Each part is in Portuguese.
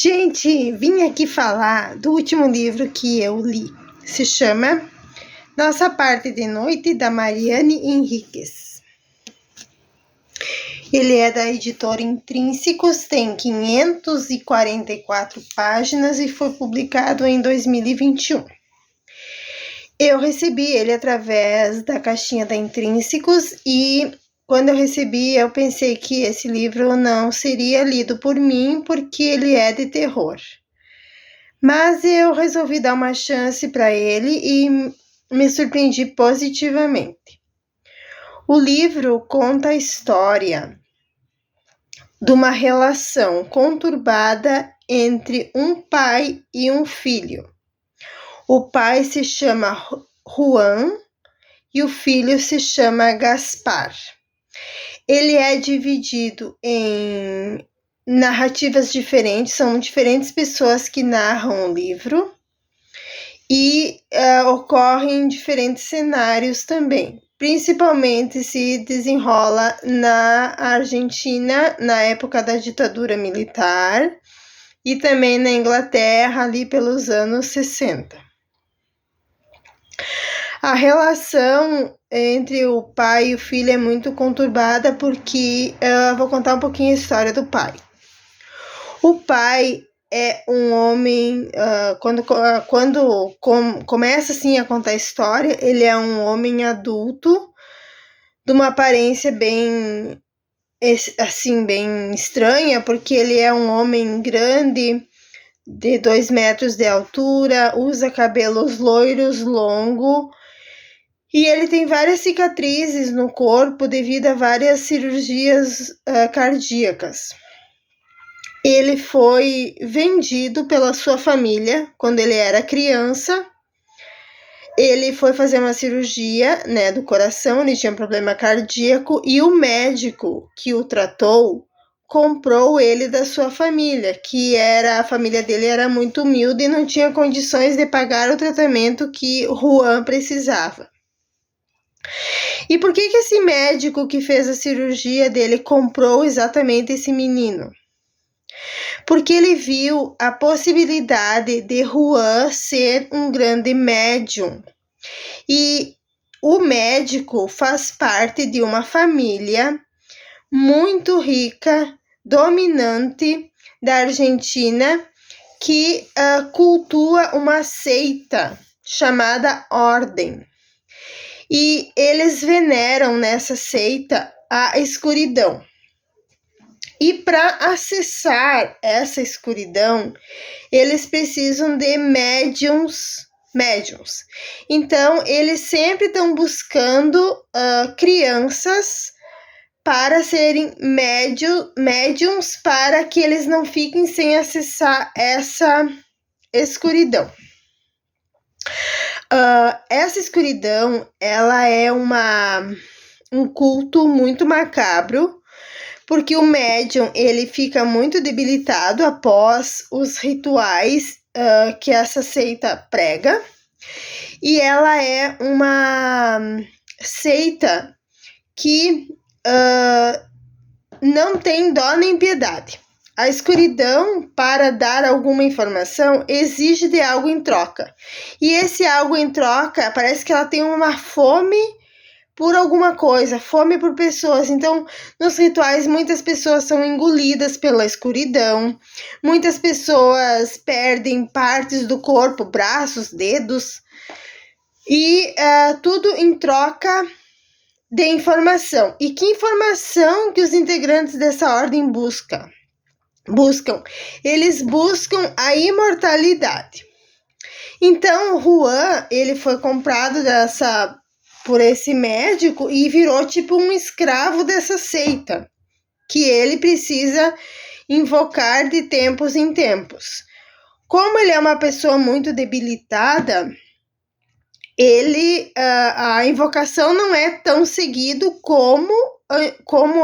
Gente, vim aqui falar do último livro que eu li. Se chama Nossa Parte de Noite, da Mariane Henriques. Ele é da editora Intrínsecos, tem 544 páginas e foi publicado em 2021. Eu recebi ele através da caixinha da Intrínsecos e quando eu recebi, eu pensei que esse livro não seria lido por mim porque ele é de terror. Mas eu resolvi dar uma chance para ele e me surpreendi positivamente. O livro conta a história de uma relação conturbada entre um pai e um filho. O pai se chama Juan e o filho se chama Gaspar. Ele é dividido em narrativas diferentes, são diferentes pessoas que narram o livro e ocorrem em diferentes cenários também. Principalmente se desenrola na Argentina, na época da ditadura militar, e também na Inglaterra, ali pelos anos 60. A relação entre o pai e o filho é muito conturbada porque eu vou contar um pouquinho a história do pai. O pai é um homem, quando começa assim a contar a história, ele é um homem adulto, de uma aparência bem estranha, porque ele é um homem grande, de 2 metros de altura, usa cabelos loiros, longos, e ele tem várias cicatrizes no corpo devido a várias cirurgias cardíacas. Ele foi vendido pela sua família quando ele era criança. Ele foi fazer uma cirurgia, do coração, ele tinha um problema cardíaco e o médico que o tratou comprou ele da sua família, a família dele era muito humilde e não tinha condições de pagar o tratamento que Juan precisava. E por que esse médico que fez a cirurgia dele comprou exatamente esse menino? Porque ele viu a possibilidade de Juan ser um grande médium. E o médico faz parte de uma família muito rica, dominante da Argentina, que cultua uma seita chamada Ordem. E eles veneram nessa seita a escuridão. E para acessar essa escuridão, eles precisam de médiums. Então, eles sempre estão buscando crianças para serem médiums, para que eles não fiquem sem acessar essa escuridão. Essa escuridão, ela é um culto muito macabro, porque o médium ele fica muito debilitado após os rituais que essa seita prega, e ela é uma seita que não tem dó nem piedade. A escuridão, para dar alguma informação, exige de algo em troca. E esse algo em troca, parece que ela tem uma fome por alguma coisa, fome por pessoas. Então, nos rituais, muitas pessoas são engolidas pela escuridão. Muitas pessoas perdem partes do corpo, braços, dedos. E tudo em troca de informação. E que informação que os integrantes dessa ordem buscam? Eles buscam a imortalidade. Então, Juan, ele foi comprado por esse médico e virou tipo um escravo dessa seita, que ele precisa invocar de tempos em tempos. Como ele é uma pessoa muito debilitada, a invocação não é tão seguido como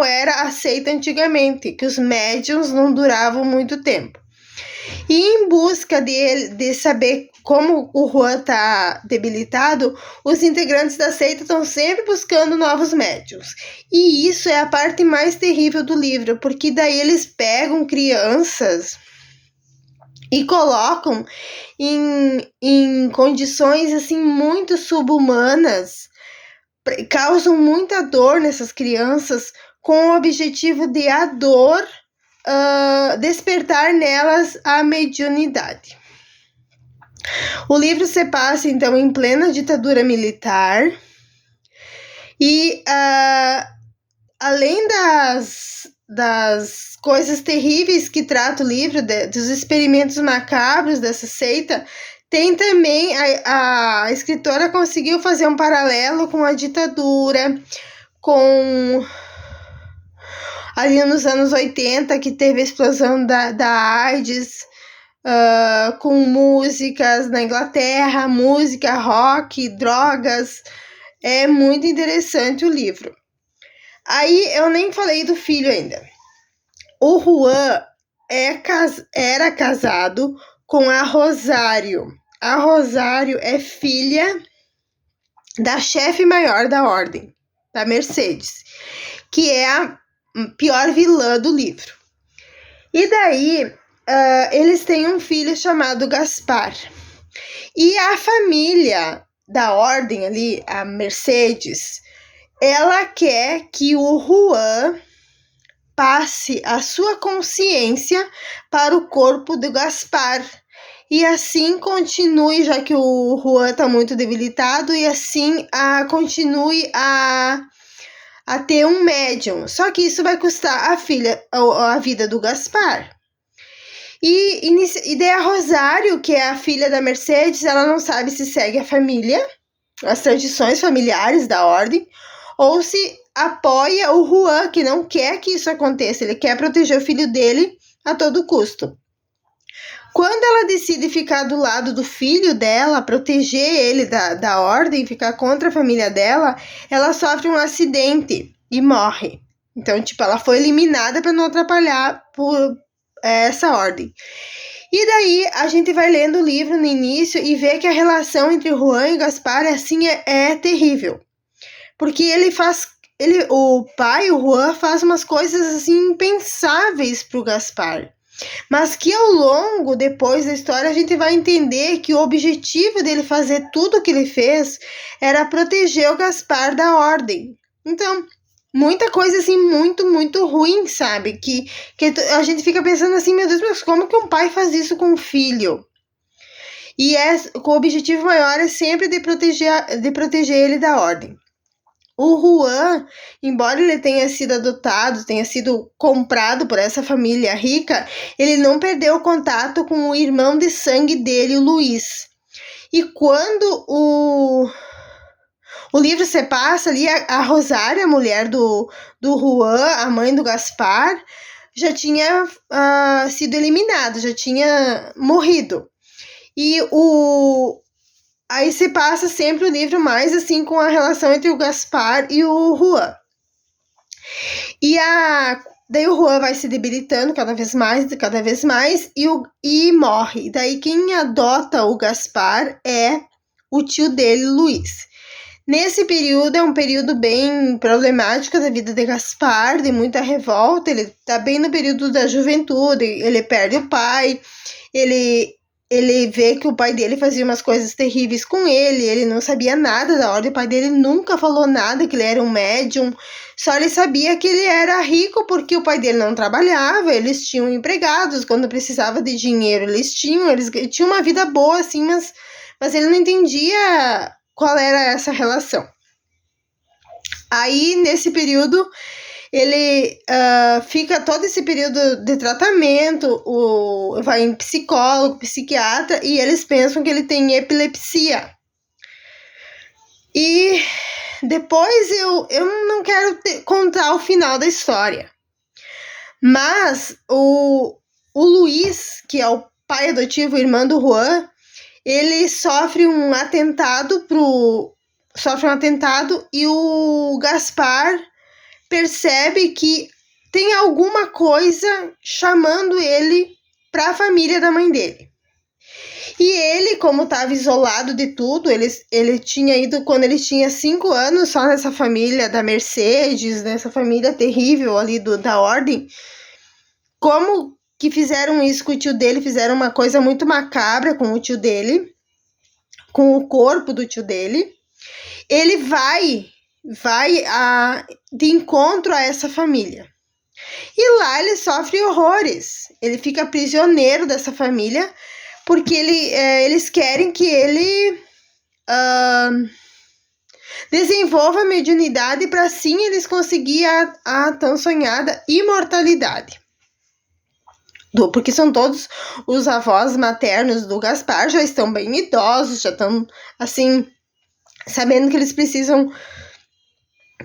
era a seita antigamente, que os médiuns não duravam muito tempo. E em busca de saber como o Juan está debilitado, os integrantes da seita estão sempre buscando novos médiuns. E isso é a parte mais terrível do livro, porque daí eles pegam crianças e colocam em condições assim muito subhumanas, causam muita dor nessas crianças com o objetivo de a dor despertar nelas a mediunidade. O livro se passa então em plena ditadura militar e além das coisas terríveis que trata o livro, dos experimentos macabros dessa seita, tem também a escritora conseguiu fazer um paralelo com a ditadura, com ali nos anos 80, que teve a explosão da AIDS, com músicas na Inglaterra, música, rock, drogas. É muito interessante o livro. Aí eu nem falei do filho ainda. O Juan era casado com a Rosário. A Rosário é filha da chefe maior da ordem, da Mercedes, que é a pior vilã do livro. E daí, eles têm um filho chamado Gaspar. E a família da ordem ali, a Mercedes, ela quer que o Juan passe a sua consciência para o corpo do Gaspar. E assim continue, já que o Juan está muito debilitado, e assim continue a ter um médium. Só que isso vai custar a vida do Gaspar. E daí a Rosário, que é a filha da Mercedes, ela não sabe se segue a família, as tradições familiares da ordem, ou se apoia o Juan, que não quer que isso aconteça, ele quer proteger o filho dele a todo custo. Quando ela decide ficar do lado do filho dela, proteger ele da ordem, ficar contra a família dela, ela sofre um acidente e morre. Então, ela foi eliminada para não atrapalhar por essa ordem. E daí, a gente vai lendo o livro no início e vê que a relação entre Juan e Gaspar, assim, é terrível. Porque o pai, o Juan, faz umas coisas, assim, impensáveis pro Gaspar. Mas que ao longo, depois da história, a gente vai entender que o objetivo dele fazer tudo o que ele fez era proteger o Gaspar da ordem. Então, muita coisa assim, muito, muito ruim, sabe? Que a gente fica pensando assim, meu Deus, mas como que um pai faz isso com um filho? E com o objetivo maior é sempre de proteger ele da ordem. O Juan, embora ele tenha sido adotado, tenha sido comprado por essa família rica, ele não perdeu o contato com o irmão de sangue dele, o Luiz. E quando o livro se passa ali, a Rosária, a mulher do Juan, a mãe do Gaspar, já tinha sido eliminada, já tinha morrido. E aí se passa sempre o livro mais assim com a relação entre o Gaspar e o Juan. E daí o Juan vai se debilitando cada vez mais e morre. Daí quem adota o Gaspar é o tio dele, Luiz. Nesse período é um período bem problemático da vida de Gaspar, de muita revolta. Ele tá bem no período da juventude, ele perde o pai, ele vê que o pai dele fazia umas coisas terríveis com ele não sabia nada da ordem, o pai dele nunca falou nada, que ele era um médium, só ele sabia que ele era rico porque o pai dele não trabalhava, eles tinham empregados, quando precisava de dinheiro eles tinham uma vida boa assim, mas ele não entendia qual era essa relação. Aí, nesse período, ele fica todo esse período de tratamento, vai em psicólogo, psiquiatra, e eles pensam que ele tem epilepsia. E depois eu não quero contar o final da história. Mas o Luiz, que é o pai adotivo, o irmão do Juan, ele sofre um atentado e o Gaspar percebe que tem alguma coisa chamando ele para a família da mãe dele. E ele, como estava isolado de tudo, ele tinha ido quando ele tinha 5 anos só nessa família da Mercedes, nessa família terrível ali da ordem. Como que fizeram isso com o tio dele, fizeram uma coisa muito macabra com o tio dele, com o corpo do tio dele. Ele vai de encontro a essa família. E lá ele sofre horrores. Ele fica prisioneiro dessa família, porque eles querem que ele desenvolva a mediunidade para assim eles conseguirem a tão sonhada imortalidade. Porque são todos os avós maternos do Gaspar, já estão bem idosos, já estão, assim, sabendo que eles precisam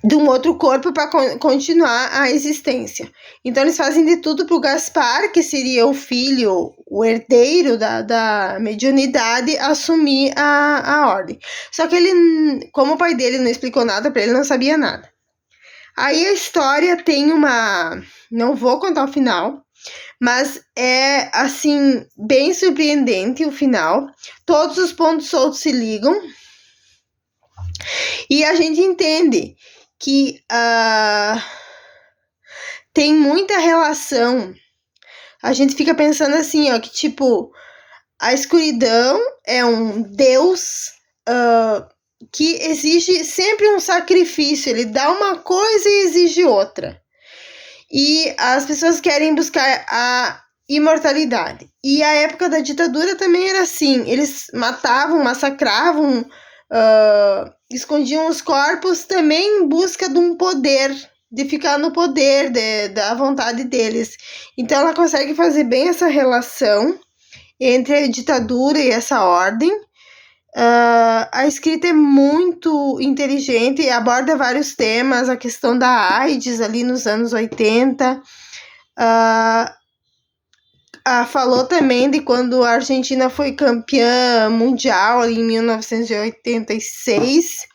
de um outro corpo para continuar a existência. Então, eles fazem de tudo para o Gaspar, que seria o filho, o herdeiro da mediunidade, assumir a ordem. Só que ele, como o pai dele não explicou nada para ele, não sabia nada. Aí a história tem uma... Não vou contar o final, mas é, assim, bem surpreendente o final. Todos os pontos soltos se ligam. E a gente entende que tem muita relação. A gente fica pensando assim, ó, que tipo, a escuridão é um Deus que exige sempre um sacrifício. Ele dá uma coisa e exige outra. E as pessoas querem buscar a imortalidade. E a época da ditadura também era assim. Eles matavam, massacravam, escondiam os corpos também em busca de um poder, de ficar no poder, da vontade deles. Então ela consegue fazer bem essa relação entre a ditadura e essa ordem. A escrita é muito inteligente e aborda vários temas, a questão da AIDS ali nos anos 80. Falou também de quando a Argentina foi campeã mundial ali em 1986.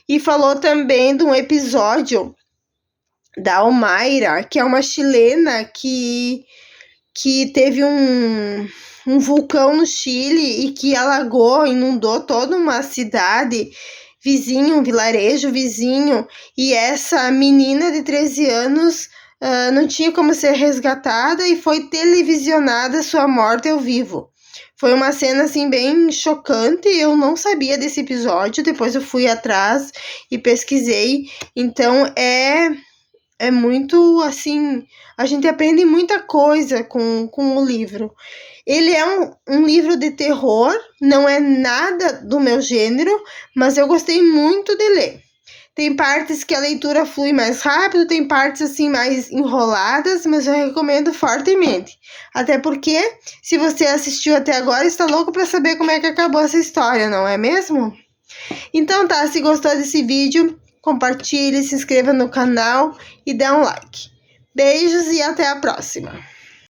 E falou também de um episódio da Almaira, que é uma chilena que teve um vulcão no Chile e que alagou, inundou toda uma cidade vizinho, um vilarejo vizinho, e essa menina de 13 anos não tinha como ser resgatada e foi televisionada sua morte ao vivo. Foi uma cena assim bem chocante, eu não sabia desse episódio, depois eu fui atrás e pesquisei, então é muito assim, a gente aprende muita coisa com o livro. Ele é um livro de terror, não é nada do meu gênero, mas eu gostei muito de ler. Tem partes que a leitura flui mais rápido, tem partes assim mais enroladas, mas eu recomendo fortemente. Até porque, se você assistiu até agora, está louco para saber como é que acabou essa história, não é mesmo? Então tá, se gostou desse vídeo, compartilhe, se inscreva no canal e dê um like. Beijos e até a próxima!